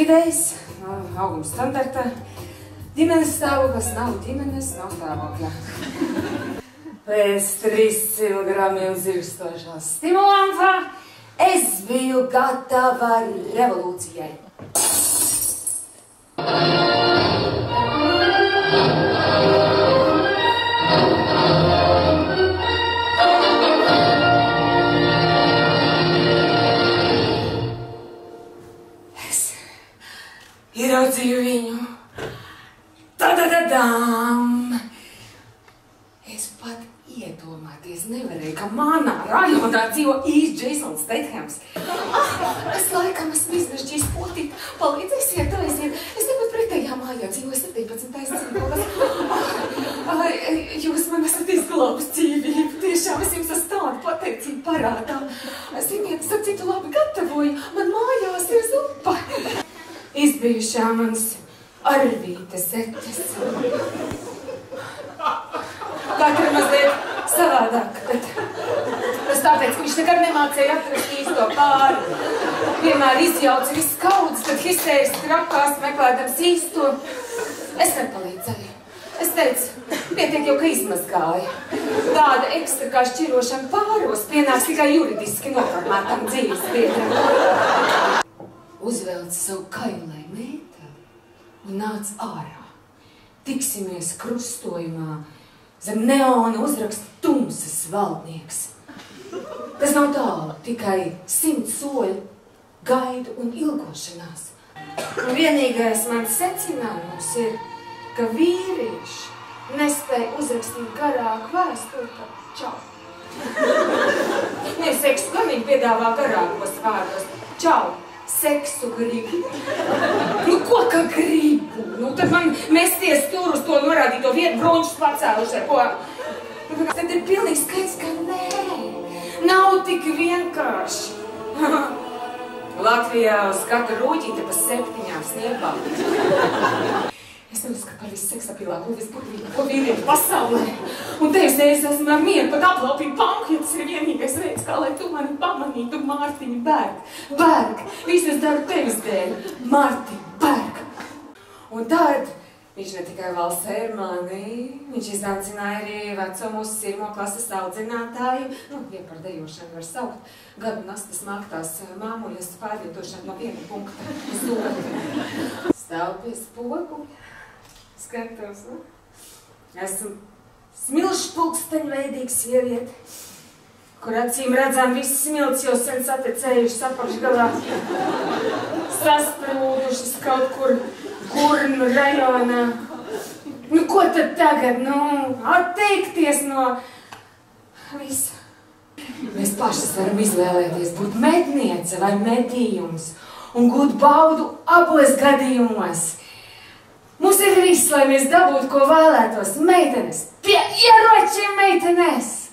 vidējs, auguma standarta. Ģimenes stāvoklis nav ģimenes, nav stāvokļa. Pēc 3 kilogramiem zirgstošā stimulanta es biju gatava revolūcijai. Ieraudzīju viņu. Tadadadām! Es pat iedomāties nevarēju, ka manā rajonā dzīvo īsts Jasons Stathams. Es laikam esmu izmežģījis potīt. Palīdzēsiet, aiziet. Es tepat pretējā mājā dzīvoju 17. dzīvoklis. Jūs man esat izglābus dzīvību. Tiešām es jums esmu tādu pateicību parādā. Ziniet, es ar citu labi gatavoju. Man mājās ir zupa. Izbijušā manas Arvīta setes. Katra mazliet savādāk, bet tas tāpēc, ka viņš nekad nemācēja atrast īsto pāri. Vienmēr izjauca viss kaudzes, tad histēriski rakās meklēdams īsto. Es nepalīdzēju. Es teicu, pietiek jau, ka izmazgāja. Tāda ekstra kā šķirošana pāros pienāks tikai juridiski noformētam dzīves biedram. Uzvelc savu kailai mēteli un nāc ārā. Tiksimies krustojumā zem neona uzraksta tumsas valdnieks. Tas nav tālu, tikai 100 soļu gaidu un ilgošanās. Un vienīgais mans secinājums ir, ka vīrieši nespēja uzrakstīt garāku vēstuli par čau. Ne, seksu gan viņi piedāvā garākos vārdos. Čau! Seksu gribu. Nu, ko ka gribu? Nu, tad man mesties tur uz to norādīto vietu brončus pacēluši ar ko. Tad ir pilnīgi skaidrs, ka nē. Nav tik vienkārši. Latvijā uz katru rūķīti pa 7 sniegām. Es neuzskatu par visu seksapīlāko visburvīgāko vīrietu pasaulē. Un te es esmu ar mieru pat aplaupīt panku, ja tas ir vienīgais veids, kā lai tu mani pamanītu, Mārtiņa, bērg. Bērg! Visu es daru tevis dēļ. Mārtiņa, bērg! Un tad viņš ne tikai valsēja ar mani, viņš izaicināja arī veco mūsu 1. klases audzinātāju, nu, vien par dejošanu var saukt, gadu nastas māktās māmuļas pārvietošanu no viena punkta uz otru. Stāv pie spoguļa. Skatos, nu? Esmu smilšu pulksteņveidīga sieviete, kur acīm redzam viss smilts jau sen satecējušas apakšgalā, sasprūdušas kaut kur Gurnu rajonā. Nu, ko tad tagad, nu, atteikties no visa? Mēs pašas varam izvēlēties būt medniece vai medījums un gūt baudu abos gadījumos. Mums ir viss, lai mēs dabūtu, ko vēlētos. Meitenes! Pie ieročiem, meitenes!